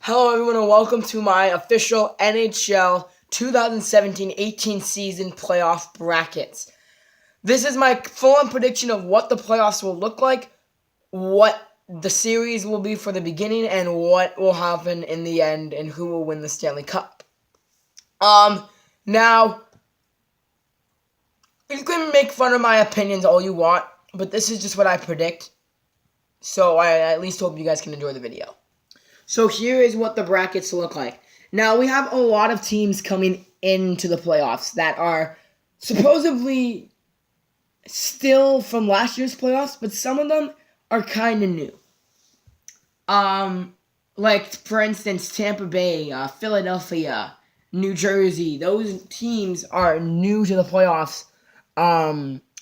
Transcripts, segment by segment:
Hello everyone and welcome to my official NHL 2017-18 season playoff brackets. This is my full-on prediction of what the playoffs will look like, what the series will be for the beginning, and what will happen in the end and who will win the Stanley Cup. Now, you can make fun of my opinions all you want, but this is just what I predict. So I at least hope you guys can enjoy the video. So here is what the brackets look like. Now, we have a lot of teams coming into the playoffs that are supposedly still from last year's playoffs, but some of them are kind of new. Like, for instance, Tampa Bay, Philadelphia, New Jersey. Those teams are new to the playoffs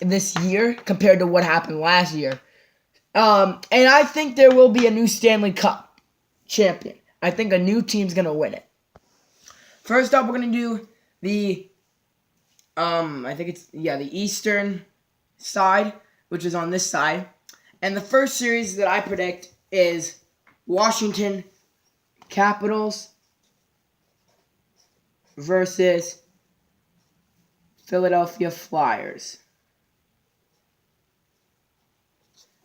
this year compared to what happened last year. And I think there will be a new Stanley Cup champion. I think a new team's gonna win it. First up, we're gonna do the the Eastern side, which is on this side. And the first series that I predict is Washington Capitals versus Philadelphia Flyers.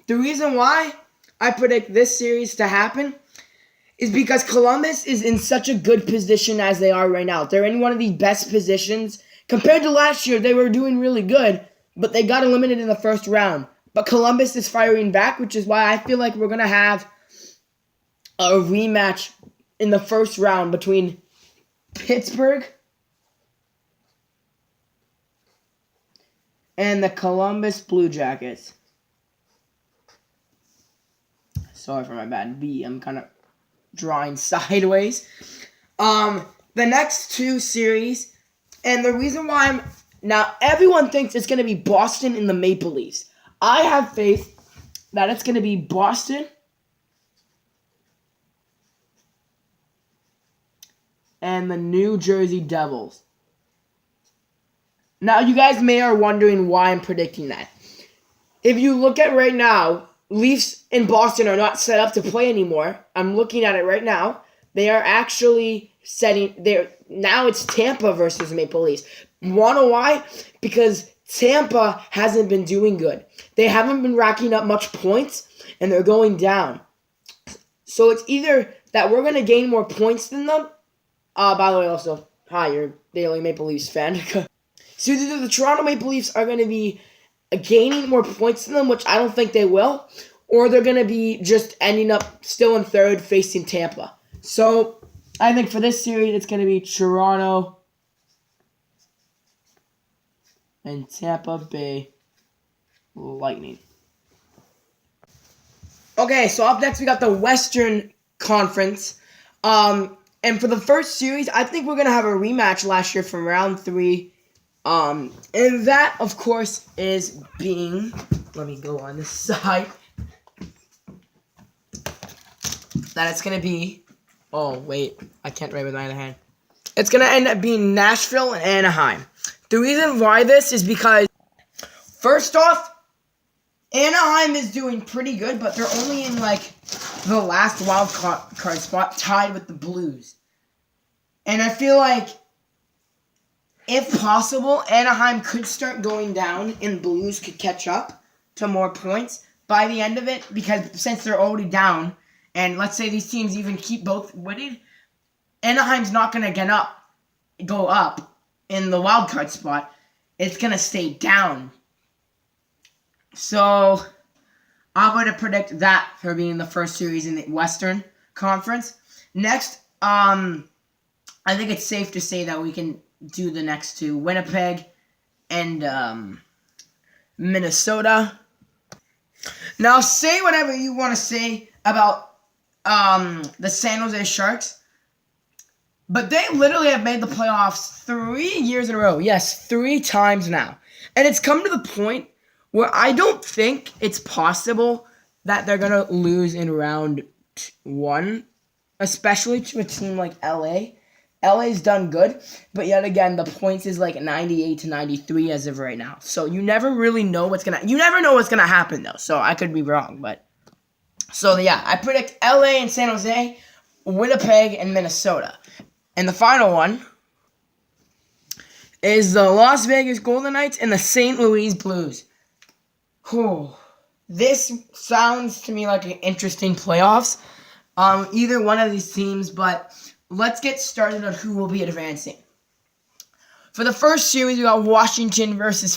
The reason why I predict this series to happen is because Columbus is in such a good position as they are right now. They're in one of the best positions. Compared to last year, they were doing really good, but they got eliminated in the first round. But Columbus is firing back, which is why I feel like we're going to have a rematch in the first round between Pittsburgh and the Columbus Blue Jackets. Sorry for my bad B. I'm kind of drawing sideways. The next two series, and the reason why now everyone thinks it's going to be Boston and the Maple Leafs. I have faith that it's going to be Boston and the New Jersey Devils. Now, you guys may are wondering why I'm predicting that. If you look at right now, Leafs and Boston are not set up to play anymore. I'm looking at it right now. They are actually now it's Tampa versus Maple Leafs. Wanna why? Because Tampa hasn't been doing good. They haven't been racking up much points, and they're going down. So it's either that we're gonna gain more points than them. By the way, also, hi, you're a Daily Maple Leafs fan. So either the Toronto Maple Leafs are gonna be gaining more points than them, which I don't think they will, or they're going to be just ending up still in third facing Tampa. So I think for this series, it's going to be Toronto and Tampa Bay Lightning. Okay, so up next we got the Western Conference. And for the first series, I think we're going to have a rematch last year from round 3. And that, of course, is being, let me go on this side, that it's going to be, oh, wait, I can't write with my other hand. It's going to end up being Nashville and Anaheim. The reason why this is because, first off, Anaheim is doing pretty good, but they're only in, the last wild card spot, tied with the Blues. And I feel like, if possible, Anaheim could start going down and Blues could catch up to more points by the end of it, because since they're already down, and let's say these teams even keep both winning, Anaheim's not going to go up in the wild card spot. It's going to stay down. So I'm going to predict that for being the first series in the Western Conference. Next, I think it's safe to say that we can do the next two, Winnipeg and Minnesota. Now, say whatever you want to say about the San Jose Sharks, but they literally have made the playoffs 3 years in a row. Yes, 3 times now. And it's come to the point where I don't think it's possible that they're going to lose in round 1, especially to a team like LA. LA's done good, but yet again, the points is 98 to 93 as of right now. So you never really know what's gonna happen though. So I could be wrong, but so yeah, I predict LA and San Jose Winnipeg and Minnesota. And the final one is the Las Vegas Golden Knights and the St. Louis Blues. Whew. This sounds to me like an interesting playoffs. Either one of these teams, but let's get started on who will be advancing. For the first series, we got Washington versus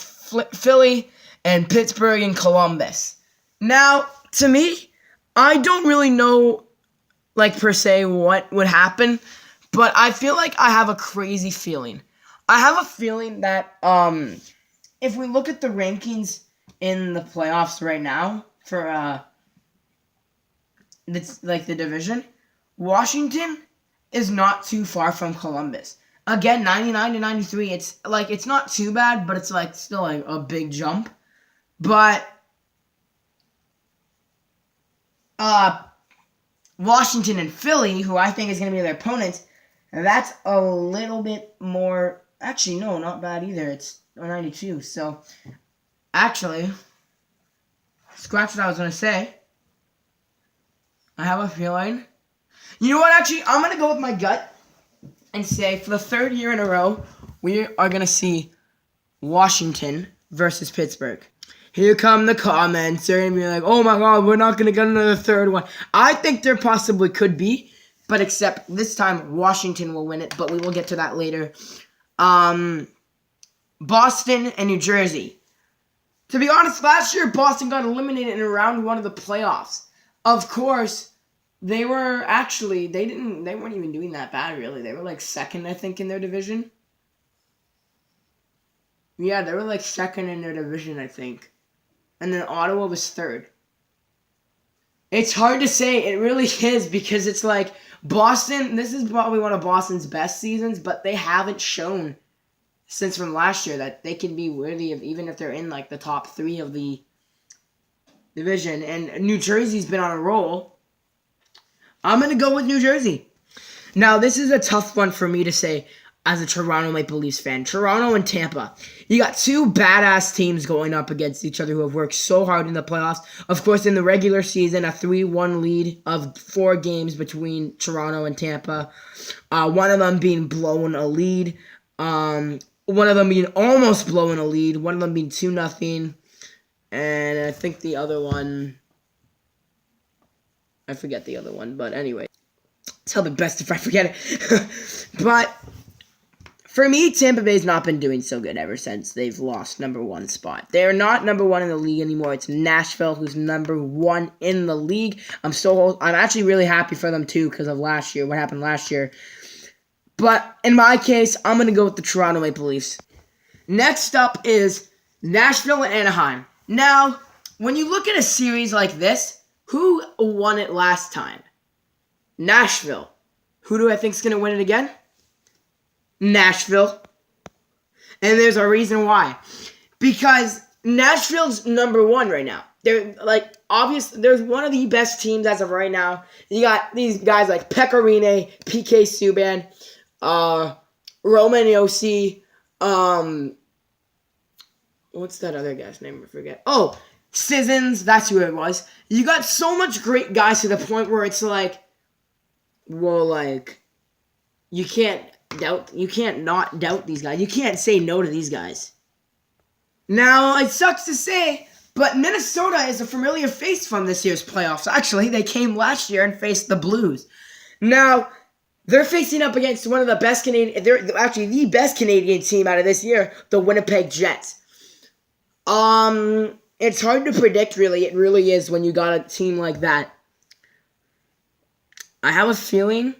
Philly and Pittsburgh and Columbus. Now, to me, I don't really know, per se, what would happen, but I feel like I have a crazy feeling. I have a feeling that if we look at the rankings in the playoffs right now for the division, Washington is not too far from Columbus. Again, 99 to 93. It's not too bad, but it's still a big jump. But Washington and Philly, who I think is going to be their opponents, that's a little bit more. Actually, no, not bad either. It's 92. So, actually, scratch what I was going to say. I have a feeling. You know what, actually? I'm going to go with my gut and say for the third year in a row, we are going to see Washington versus Pittsburgh. Here come the comments. They're going to be like, oh my God, we're not going to get another third one. I think there possibly could be, but except this time Washington will win it, but we will get to that later. Boston and New Jersey. To be honest, last year Boston got eliminated in round one of the playoffs. Of course, they weren't even doing that bad, really. They were second, I think, in their division. Yeah, they were second in their division, I think. And then Ottawa was third. It's hard to say. It really is, because it's Boston, this is probably one of Boston's best seasons, but they haven't shown since from last year that they can be worthy of, even if they're in the top three of the division. And New Jersey's been on a roll. I'm going to go with New Jersey. Now, this is a tough one for me to say as a Toronto Maple Leafs fan. Toronto and Tampa. You got two badass teams going up against each other who have worked so hard in the playoffs. Of course, in the regular season, a 3-1 lead of 4 games between Toronto and Tampa. One of them being blown a lead. One of them being almost blown a lead. One of them being 2-0. And I think the other one, I forget the other one, but anyway. Tell the best if I forget it. But for me, Tampa Bay's not been doing so good ever since they've lost number 1 spot. They're not number 1 in the league anymore. It's Nashville who's number 1 in the league. I'm actually really happy for them too because of last year, what happened last year. But in my case, I'm going to go with the Toronto Maple Leafs. Next up is Nashville and Anaheim. Now, when you look at a series like this, who won it last time? Nashville. Who do I think is going to win it again? Nashville. And there's a reason why. Because Nashville's number 1 right now. They're obviously, they're one of the best teams as of right now. You got these guys like Pecorine, PK Subban, Roman Yossi, what's that other guy's name? I forget. Oh, Sissons, that's who it was. You got so much great guys to the point where it's you can't not doubt these guys. You can't say no to these guys. Now, it sucks to say, but Minnesota is a familiar face from this year's playoffs. Actually, they came last year and faced the Blues. Now, they're facing up against one of the best they're actually the best Canadian team out of this year, the Winnipeg Jets. It's hard to predict, really. It really is when you got a team like that. I have a feeling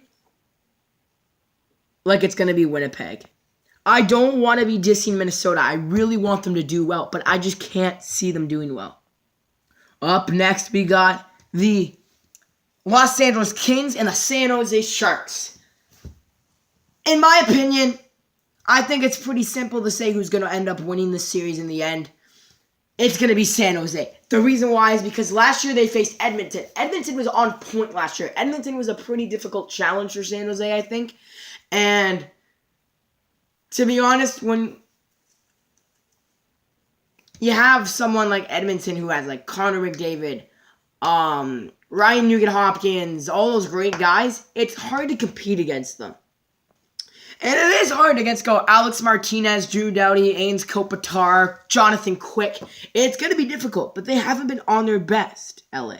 it's going to be Winnipeg. I don't want to be dissing Minnesota. I really want them to do well, but I just can't see them doing well. Up next, we got the Los Angeles Kings and the San Jose Sharks. In my opinion, I think it's pretty simple to say who's going to end up winning this series in the end. It's going to be San Jose. The reason why is because last year they faced Edmonton. Edmonton was on point last year. Edmonton was a pretty difficult challenge for San Jose, I think. And to be honest, when you have someone like Edmonton who has Connor McDavid, Ryan Nugent-Hopkins, all those great guys, it's hard to compete against them. And it is hard against Alex Martinez, Drew Doughty, Ains Kopitar, Jonathan Quick. It's going to be difficult, but they haven't been on their best, LA.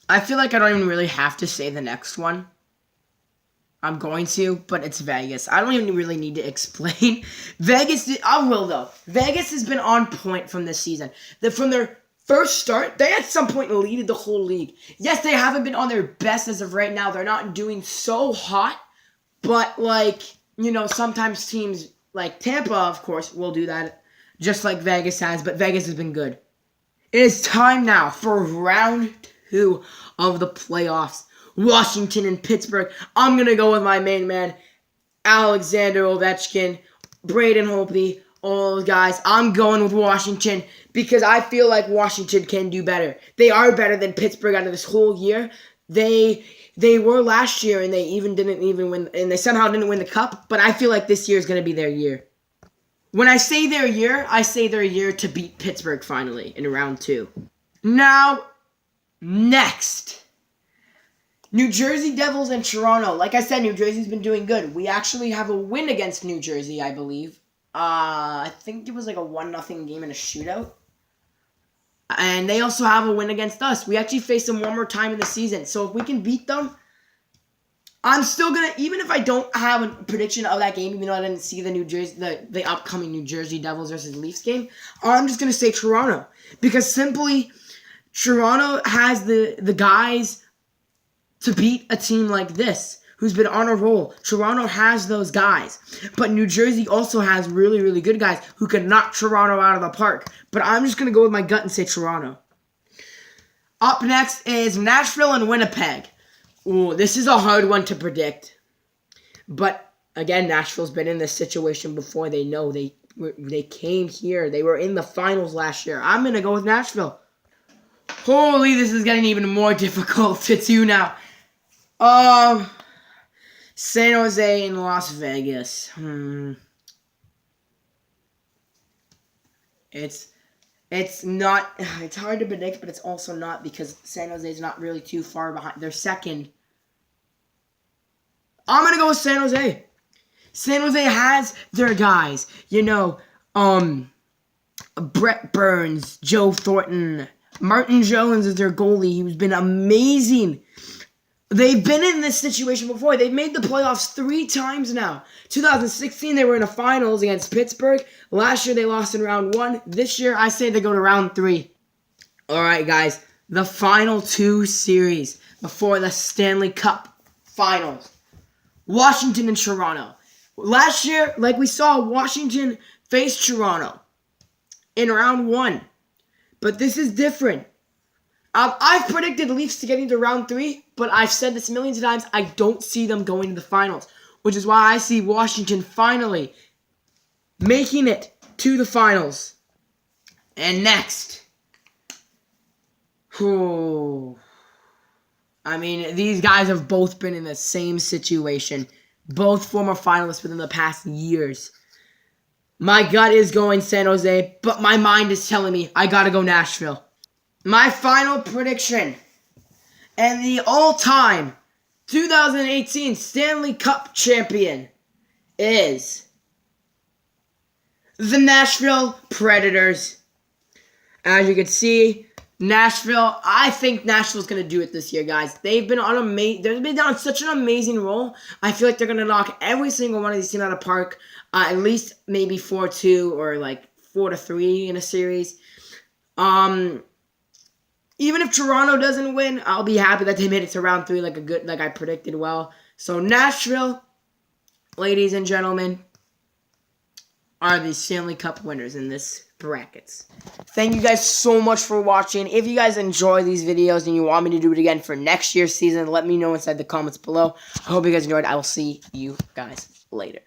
I feel like I don't even really have to say the next one. I'm going to, but it's Vegas. I don't even really need to explain. I will though. Vegas has been on point from this season. From their first start, they at some point leaded the whole league. Yes, they haven't been on their best as of right now. They're not doing so hot, but sometimes teams like Tampa, of course, will do that, just like Vegas has, but Vegas has been good. It is time now for round 2 of the playoffs. Washington and Pittsburgh. I'm going to go with my main man, Alexander Ovechkin, Braden Holtby, all those guys. I'm going with Washington because I feel like Washington can do better. They are better than Pittsburgh out of this whole year. They were last year and they didn't win, and they somehow didn't win the cup, but I feel like this year is going to be their year. When I say their year, I say their year to beat Pittsburgh finally in round 2. Now, next, New Jersey Devils and Toronto. Like I said, New Jersey's been doing good. We actually have a win against New Jersey, I believe. I think it was like a 1-0 game in a shootout. And they also have a win against us. We actually face them one more time in the season. So if we can beat them, I'm still going to, even if I don't have a prediction of that game, even though I didn't see the upcoming New Jersey Devils versus Leafs game, I'm just going to say Toronto. Because simply, Toronto has the guys to beat a team like this, who's been on a roll. Toronto has those guys. But New Jersey also has really, really good guys who can knock Toronto out of the park. But I'm just going to go with my gut and say Toronto. Up next is Nashville and Winnipeg. Ooh, this is a hard one to predict. But, again, Nashville's been in this situation before. They know. They came here. They were in the finals last year. I'm going to go with Nashville. Holy, this is getting even more difficult to do now. San Jose and Las Vegas. It's not. It's hard to predict, but it's also not because San Jose is not really too far behind. They're second. I'm gonna go with San Jose. San Jose has their guys. Brett Burns, Joe Thornton, Martin Jones is their goalie. He's been amazing. They've been in this situation before. They've made the playoffs 3 times now. 2016, they were in the finals against Pittsburgh. Last year, they lost in round 1. This year, I say they go to round 3. All right, guys. The final 2 series before the Stanley Cup Finals. Washington and Toronto. Last year, like we saw, Washington faced Toronto in round 1. But this is different. I've predicted Leafs to get into round 3, but I've said this millions of times, I don't see them going to the finals, which is why I see Washington finally making it to the finals. And next, these guys have both been in the same situation, both former finalists within the past years. My gut is going San Jose, but my mind is telling me I gotta go Nashville. My final prediction and the all-time 2018 Stanley Cup champion is the Nashville Predators. As you can see, Nashville, I think Nashville's going to do it this year, guys. They've been on such an amazing roll. I feel like they're going to knock every single one of these teams out of the park. At least maybe 4-2 or like 4-3 in a series. Even if Toronto doesn't win, I'll be happy that they made it to round 3 like I predicted well. So Nashville, ladies and gentlemen, are the Stanley Cup winners in this brackets. Thank you guys so much for watching. If you guys enjoy these videos and you want me to do it again for next year's season, let me know inside the comments below. I hope you guys enjoyed. I will see you guys later.